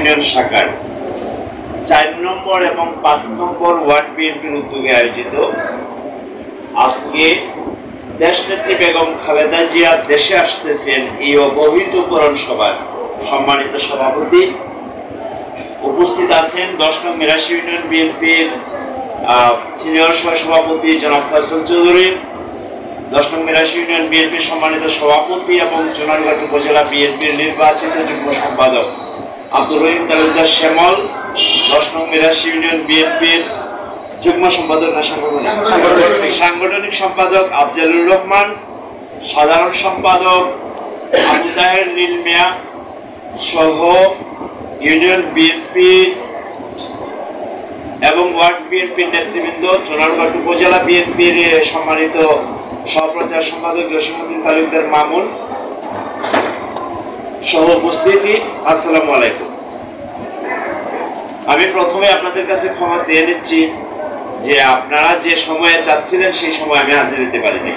Union শাখার 4 নম্বর এবং 5 নম্বর word বিএনপির উদ্যোগে আয়োজিত আজকে দেশনেত্রী বেগম খালেদা জিয়া দেশে আসতেছেন এই অবহিতকরণ সভার সম্মানিত সভাপতি উপস্থিত আছেন 10 নং মিরাশি ইউনিয়ন বিএনপির সিনিয়র সহসভাপতি জনাব ফয়সাল চৌধুরী, 10 নং মিরাশি ইউনিয়ন বিএনপির সম্মানিত সভাপতি এবং জোনারঘাট উপজেলা বিএনপির নির্বাচিত যুগ্ম সম্পাদক আব্দুর রহিম তালুকদার শ্যামল, 10 নং মিরাশি ইউনিয়ন বিএনপির যুগ্ম সম্পাদক সাংগঠনিক সম্পাদক আফজালুর রহমান, সাধারণ সম্পাদক আবু তাহের নীল মিয়া সহ ইউনিয়ন বিএনপি এবং ওয়ার্ড বিএনপির নেতৃবৃন্দ, জোনারঘাট উপজেলা বিএনপির সম্মানিত সহপ্রচার সম্পাদক জসিমউদ্দিন তালুকদার মামুন সহ উপস্থিতি, আসসালামু আলাইকুম। আমি প্রথমে আপনাদের কাছে ক্ষমা চেয়ে নিচ্ছি যে আপনারা যে সময়ে চাচ্ছিলেন সেই সময় আমি হাজির হতে পারিনি।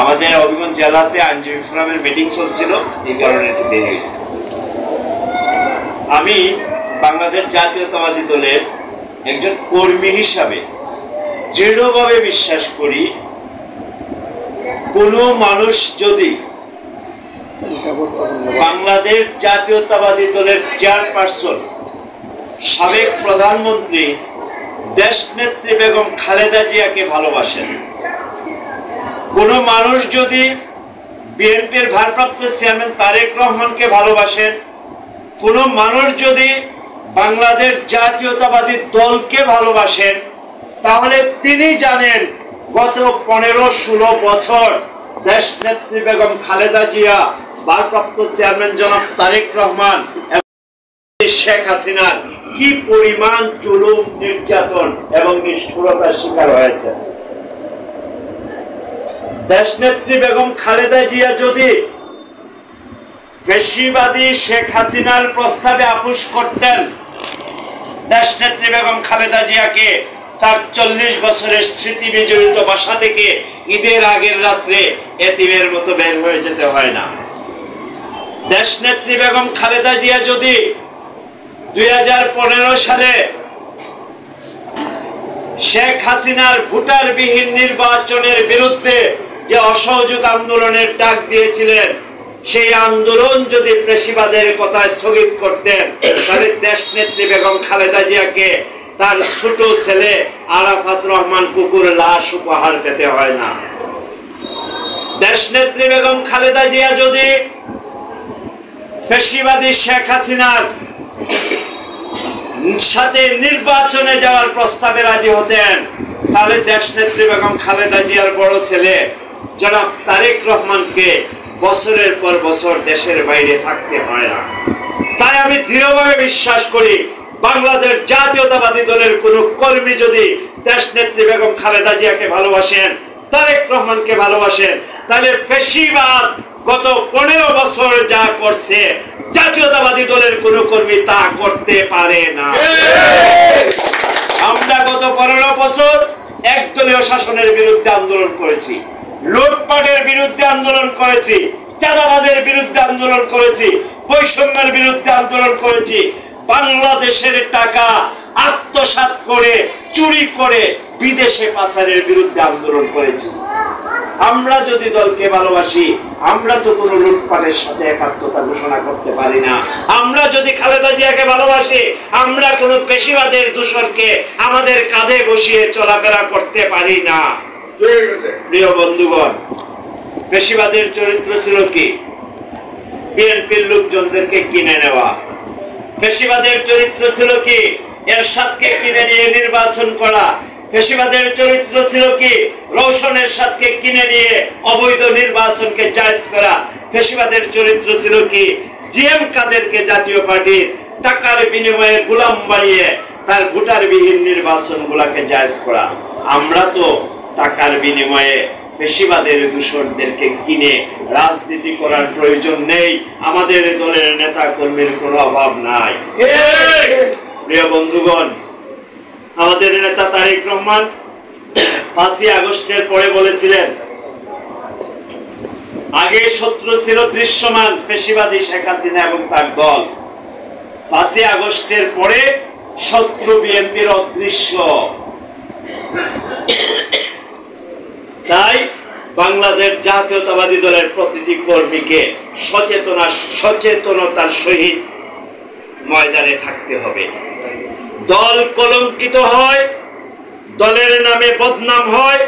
আমাদের হবিগঞ্জ জেলাতে আইনজীবী ফোরামের মিটিং চলছিল, এই কারণে একটু দেরি হয়েছে। আমি বাংলাদেশ জাতীয়তাবাদী দলের একজন কর্মী হিসাবে দৃঢ়ভাবে বিশ্বাস করি, কোনো মানুষ যদি বাংলাদেশ জাতীয়তাবাদী দলের চেয়ারপারসন সাবেক প্রধানমন্ত্রী দেশনেত্রী বেগম খালেদা জিয়াকে ভালোবাসেন, কোন মানুষ যদি বিএনপির ভারপ্রাপ্ত চেয়ারম্যান তারেক রহমানকে ভালোবাসেন, কোন মানুষ যদি বাংলাদেশ জাতীয়তাবাদী দলকে ভালোবাসেন, তাহলে তিনি জানেন গত 15-16 বছর দেশনেত্রী বেগম খালেদা জিয়া, ভারপ্রাপ্ত চেয়ারম্যান জনাব তারেক রহমান এবং শেখ হাসিনার কি পরিমাণ জুলুম, নির্যাতন এবং নিষ্ঠুরতার শিকার হয়েছে। দেশনেত্রী বেগম খালেদা জিয়া যদি ফ্যাসিবাদী শেখ হাসিনার প্রস্তাবে আপোষ করতেন, দেশনেত্রী বেগম খালেদা জিয়াকে তার 40 বছরের স্মৃতি বিজড়িত বাসা থেকে ঈদের আগের রাত্রে এতিমের মতো বের হয়ে যেতে হয় না। দেশনেত্রী বেগম খালেদা জিয়া যদি 2015 সালে শেখ হাসিনার ভোটারবিহীন নির্বাচনের বিরুদ্ধে যে অসহযোগ আন্দোলনের ডাক দিয়েছিলেন, সেই আন্দোলন যদি ফ্যাসিবাদের কথা স্থগিত করতেন, তাহলে দেশনেত্রী বেগম খালেদা জিয়াকে তার ছোট ছেলে আরাফাত রহমান কুকুর লাশ উপহার পেতে হয় না। দেশনেত্রী বেগম খালেদা জিয়া যদি ফ্যাসিবাদী শেখ হাসিনার সাথে নির্বাচনে যাওয়ার প্রস্তাবে রাজি হতেন, তাহলে দেশনেত্রী বেগম খালেদা জিয়ার বড় ছেলে জনাব তারেক রহমানকে বছরের পর বছর দেশের বাইরে থাকতে হয় না। তাই আমি দৃঢ়ভাবে বিশ্বাস করি, বাংলাদেশ জাতীয়তাবাদী দলের কোন কর্মী যদি দেশনেত্রী বেগম খালেদা জিয়াকে ভালোবাসেন, তারেক রহমানকে ভালোবাসেন, তাহলে ফ্যাসিবাদ গত 15 বছর যা করছে, জাতীয়তাবাদী দলের কোন কর্মী তা করতে পারে না। আমরা গত 15 বছর একদলীয় শাসনের বিরুদ্ধে আন্দোলন করেছি, লুটপাটের বিরুদ্ধে আন্দোলন করেছি, চাঁদাবাজের বিরুদ্ধে আন্দোলন করেছি, বৈষম্যের বিরুদ্ধে আন্দোলন করেছি, বাংলাদেশের টাকা আত্মসাৎ করে চুরি করে বিদেশে পাচারের বিরুদ্ধে আন্দোলন করেছি। আমরা যদি দলকে ভালোবাসি, আমরা তো কোনো লুটপাটের সাথে একাত্মতা ঘোষণা করতে পারি না। আমরা যদি খালেদা জিয়াকে ভালোবাসি, আমরা কোনো পেশিবাদের দূষণকে আমাদের কাঁধে বসিয়ে চলাফেরা করতে পারি না। প্রিয় বন্ধুগণ, পেশিবাদের চরিত্র ছিল কি? বিএনপির লোকজনদেরকে কিনে নেওয়া। পেশিবাদের চরিত্র ছিল কি? এরশাদকে কিনে নিয়ে নির্বাচন করা। ফ্যাসিবাদের চরিত্র ছিল কি? রওশন এরশাদকে কিনে নিয়ে অবৈধ নির্বাচনকে জায়েজ করা। ফ্যাসিবাদের চরিত্র ছিল কি? জিএম কাদেরকে জাতীয় পার্টির টাকার বিনিময়ে গোলাম বানিয়ে তার ভোটারবিহীন নির্বাচনগুলোকে জায়েজ করা। আমরা তো টাকার বিনিময়ে ফ্যাসিবাদের দূষণদেরকে কিনে রাজনীতি করার প্রয়োজন নেই। আমাদের দলের নেতা কর্মীর কোনো অভাব নাই। প্রিয় বন্ধুগণ, আমাদের নেতা তারেক রহমান 5ই আগস্টের পরে বলেছিলেন, আগে শত্রু ছিল দৃশ্যমান ফ্যাসিবাদী শেখ হাসিনা এবং তার দল, 5ই আগস্টের পরে শত্রু বিএনপির অদৃশ্য। তাই বাংলাদেশ জাতীয়তাবাদী দলের প্রতিটি কর্মীকে সচেতনতার সহিত ময়দানে থাকতে হবে। দল কলঙ্কিত হয়, দলের নামে বদনাম হয়,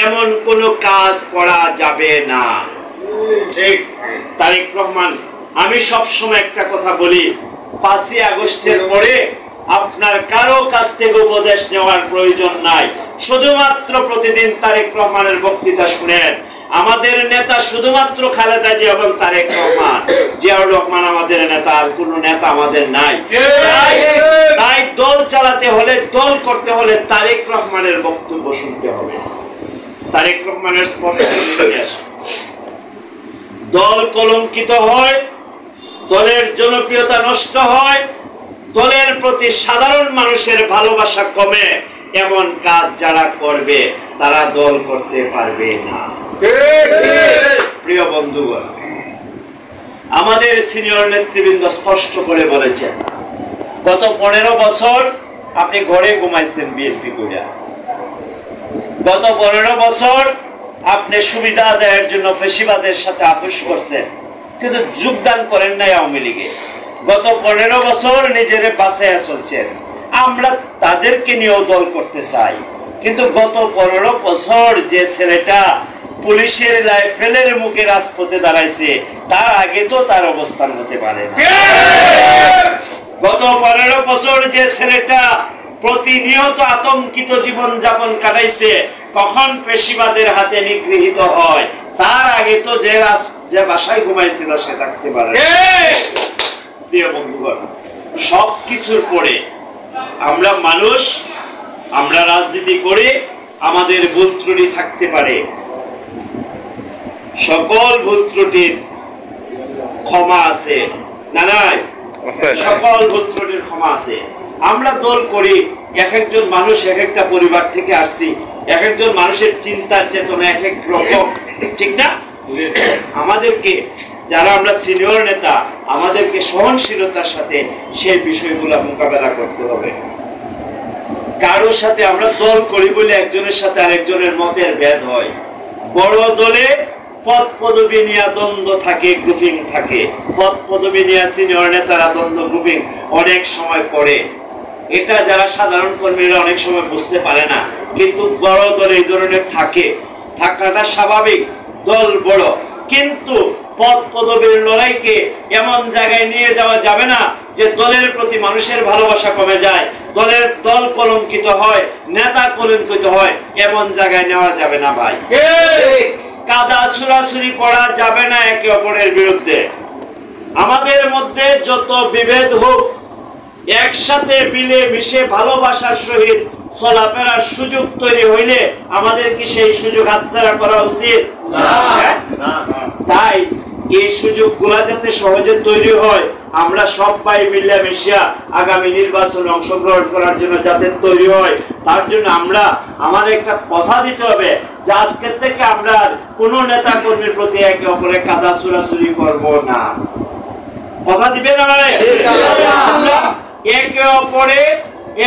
এমন কোনো কাজ করা যাবে না। ঠিক তারেক রহমান, আমি সবসময় একটা কথা বলি, 5ই আগস্টের পরে আপনার কারো কাছ থেকে উপদেশ নেওয়ার প্রয়োজন নাই। শুধুমাত্র প্রতিদিন তারেক রহমানের বক্তৃতা শুনেন। আমাদের নেতা শুধুমাত্র খালেদা জিয়া এবং তারেক রহমান। জিয়াউর রহমান আমাদের নেতা, আর কোন নেতা আমাদের নাই। তাই দল চালাতে হলে, দল করতে হলে তারেক রহমানের বক্তব্য শুনতে হবে। তারেক রহমানের স্পষ্ট নির্দেশ। দল কলঙ্কিত হয়, দলের জনপ্রিয়তা নষ্ট হয়, দলের প্রতি সাধারণ মানুষের ভালোবাসা কমে, এমন কাজ যারা করবে তারা দল করতে পারবে না। প্রিয় বন্ধুগণ, আমাদের সিনিয়র নেতৃবৃন্দ স্পষ্ট করে বলেছেন, গত 15 বছর আপনি ঘরে ঘুমাইছেন বিএনপি কইরা। গত 15 বছর আপনি সুবিধা আদায়ের জন্য ফেসিবাদের সাথে আপোষ করছেন, কিন্তু যোগদান করেন নাই আওয়ামী লীগে। গত 15 বছর নিজেরে বাঁচাইয়া চলছেন। আমরা তাদেরকে নিয়েও দল করতে চাই, কিন্তু গত 15 বছর যে ছেলেটা পুলিশের রাইফেলের মুখে রাজপথে দাঁড়াইছে, তার আগে তো তার অবস্থান হতে পারে না। গত 15 বছর যে ছেলেটা প্রতিনিয়ত আতঙ্কিত জীবন যাপন কাটাইছে, কখন পেশিবাদের হাতে নিগৃহীত হয়, তার আগে তো যে বাসায় ঘুমাইছিল সে থাকতে পারে। প্রিয় বন্ধুগণ, সব কিছুর পরে আমরা মানুষ, আমরা রাজনীতি করে আমাদের ভুল ত্রুটি থাকতে পারে। সকল ভুল ত্রুটির ক্ষমা আছে না? নাই? সকল ভুল ত্রুটির ক্ষমা আছে। আমরা দল করি, এক একজন মানুষ এক একটা পরিবার থেকে আসছি, এক একজন মানুষের চিন্তা চেতনা এক এক রকম, ঠিক না? আমাদেরকে, যারা আমরা সিনিয়র নেতা, আমাদেরকে সহনশীলতার সাথে সেই বিষয়গুলো মোকাবেলা করতে হবে। কারোর সাথে আমরা দল করি বলে একজনের সাথে আরেকজনের মতের ভেদ হয়। বড় দলে পদ পদবি নিয়ে দ্বন্দ্ব থাকে, গ্রুপিং থাকে। পদ পদবি নিয়ে সিনিয়র নেতারা দ্বন্দ্ব, গ্রুপিং অনেক সময় করে। এটা যারা সাধারণ কর্মীরা অনেক সময় বুঝতে পারে না, কিন্তু বড় দলে এই ধরনের থাকাটা স্বাভাবিক। দল বড়, কিন্তু পদ পদবীর লড়াইকে এমন জায়গায় নিয়ে যাওয়া যাবে না যে দলের প্রতি মানুষের ভালোবাসা কমে যায়, দল কলঙ্কিত হয়, নেতা কলঙ্কিত হয়, এমন জায়গায় নেওয়া যাবে না ভাই। কাদা ছুড়াছুরি করা যাবে না একে অপরের বিরুদ্ধে। আমাদের মধ্যে যত বিভেদ হোক, একসাথে মিলে মিশে ভালোবাসার সহিত চলাফেরার সুযোগ তৈরি হইলে আমাদের কি সেই সুযোগ হাতছাড়া করা উচিত? তাই এই সুযোগগুলা যাতে সহজে তৈরি হয়, আমরা সবাই মিলে মিশিয়া আগামী নির্বাচনে অংশগ্রহণ করার জন্য যাতে তৈরি হয়, তার জন্য আমাদের একটা কথা দিতে হবে যে আজকের থেকে আমরা কোন নেতা কর্মীর প্রতি একে অপরের কাদা ছুড়াছুরি করব না। কথা দিবেন আমারে? আমরা একে অপরে,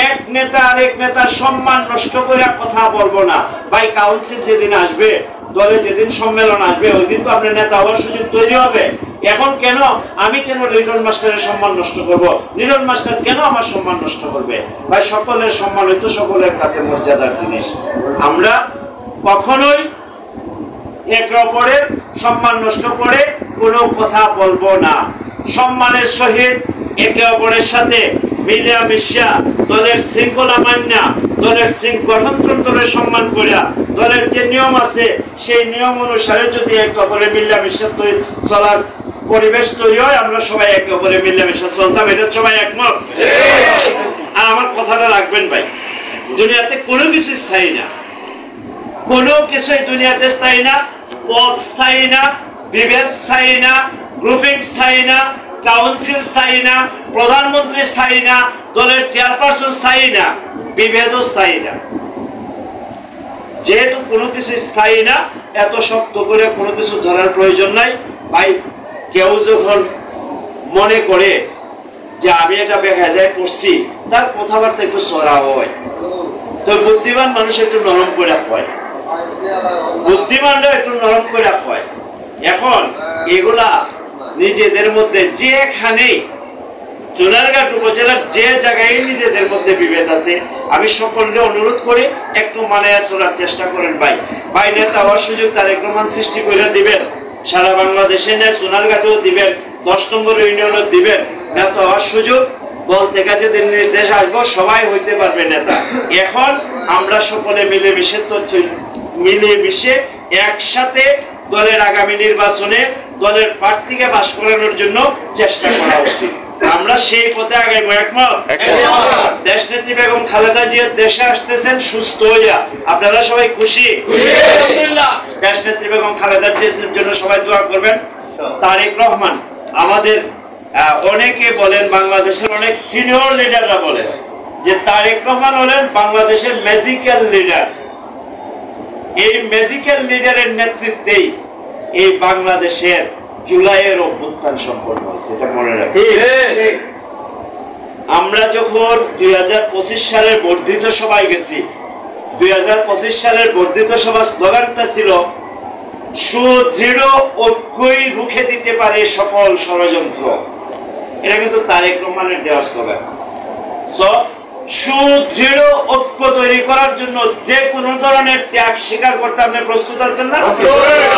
এক নেতা আরেক নেতার সম্মান নষ্ট করে কথা বলবো না ভাই। কাউন্সিল যেদিন আসবে, দলে যেদিন সম্মেলন আসবে, ওই দিন তো আপনার নেতা হওয়ার সুযোগ তৈরি হবে। এখন কেন আমি লিটন মাস্টারের সম্মান নষ্ট করব? লিটন মাস্টার কেন আমার সম্মান নষ্ট করবে? ভাই, সকলের সম্মান হয়তো সকলের কাছে মর্যাদার জিনিস। আমরা কখনোই একে অপরের সম্মান নষ্ট করে কোনো কথা বলবো না। সম্মানের সহিত একে অপরের সাথে মিলিয়া মিশিয়া দলের শৃঙ্খলা মান্যা, দলের গঠনতন্ত্রের সম্মান করিয়া, দলের যে নিয়ম আছে সেই নিয়ম অনুসারে যদি একে অপরে মিলিয়া মিশিয়া চলার পরিবেশ তৈরি হয়, আমরা সবাই একে অপরে মিলিয়া মিশিয়া চলতাম। এটা সবাই একমত? আর আমার কথাটা রাখবেন ভাই, দুনিয়াতে কোনো কিছু স্থায়ী না, কোনো কিছুই দুনিয়াতে স্থায়ী না। পদ স্থায়ী না, বিভেদ স্থায়ী না, গ্রুপিং স্থায়ী না, কাউন্সিল স্থায়ী না, প্রধানমন্ত্রী স্থায়ী না, দলের চেয়ারপারসন স্থায়ী না, বিভেদও স্থায়ী না। যেহেতু কোনো কিছু স্থায়ী না, এত শক্ত করে কোনো কিছু ধরার প্রয়োজন নাই ভাই। কেউ যখন মনে করে যে আমি এটা বেকায়দায় পড়ছি, তার কথাবার্তা একটু চড়া হয়। তো বুদ্ধিমান মানুষ একটু নরম করে হয়, বুদ্ধিমানরা একটু নরম করে হয়। এখন এগুলা নিজেদের মধ্যে যেখানেই চুনারঘাট উপজেলার যে জায়গায় নিজেদের মধ্যে বিভেদ আছে, আমি সকলকে অনুরোধ করি একটু মানায়া চলার চেষ্টা করেন। ভাই নেতা হওয়ার সুযোগ তারেক রহমান সৃষ্টি করে দিবেন, সারা বাংলাদেশে নেয় সোনারঘাটেও দিবেন, 10 নম্বর ইউনিয়নও দিবেন। নেতা হওয়ার সুযোগ দল থেকে যেদিন নির্দেশ আসবো সবাই হইতে পারবে নেতা। এখন আমরা সকলে মিলেমিশে একসাথে দলের আগামী নির্বাচনে দলের প্রার্থীকে পাস করানোর জন্য চেষ্টা করা উচিত। আমরা সেই পথে আগাইবো। একমত? দেশনেত্রী বেগম খালেদা জিয়া দেশে আসতেছেন সুস্থ হইয়া, আপনারা সবাই খুশি? দেশনেত্রী বেগম খালেদা জিয়ার জন্য সবাই দোয়া করবেন। তারেক রহমান আমাদের অনেকে বলেন, বাংলাদেশের অনেক সিনিয়র লিডাররা বলেন যে তারেক রহমান হলেন বাংলাদেশের ম্যাজিক্যাল লিডার। এই ম্যাজিক্যাল লিডারের নেতৃত্বেই এই বাংলাদেশের জুলাইয়ের অভ্যুত্থান সম্পন্ন হয়েছে, এটা মনে রাখি। আমরা যখন 2025 সালের বর্ধিত সভায় গেছি, 2025 সালের বর্ধিত সভা স্লোগানটা ছিল সুদৃঢ় ঐক্যই রুখে দিতে পারে সকল ষড়যন্ত্র। এটা কিন্তু তারেক রহমানের দেওয়া স্লোগান। সুদৃঢ় ঐক্য তৈরি করার জন্য যে কোনো ধরনের ত্যাগ স্বীকার করতে আপনি প্রস্তুত আছেন না?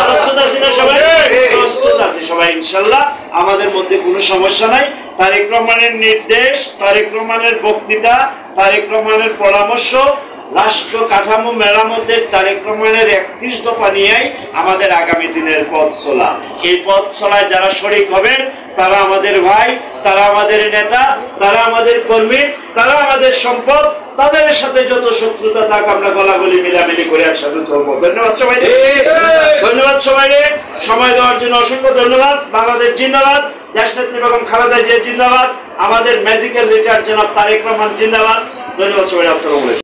প্রস্তুত আছি না সবাই? প্রস্তুত আছি সবাই ইনশাআল্লাহ। আমাদের মধ্যে কোনো সমস্যা নাই। তারেক রহমানের নির্দেশ, তারেক রহমানের বক্তৃতা, তারেক রহমানের পরামর্শ, রাষ্ট্র কাঠামো মেরামতের তারেক রহমানের 31 দফা নিয়েই আমাদের আগামী দিনের পথ চলা। এই পথ চলায় যারা শরীক হবেন তারা আমাদের ভাই, তারা আমাদের নেতা, তারা আমাদের কর্মী, তারা আমাদের সম্পদ। তাদের সাথে যত শত্রুতা থাক আমরা গলাগলি মিলামিলি করে একসাথে চলবো। ধন্যবাদ সবাই, ধন্যবাদ সবাই। সময় দেওয়ার জন্য অসংখ্য ধন্যবাদ। বাংলাদেশ জিন্দাবাদ, দেশনেত্রী বেগম খালেদা জিয়া জিন্দাবাদ, আমাদের ম্যাজিক্যাল লিডার জনাব তারেক রহমান জিন্দাবাদ। ধন্যবাদ সবাই। আসসালামু আলাইকুম।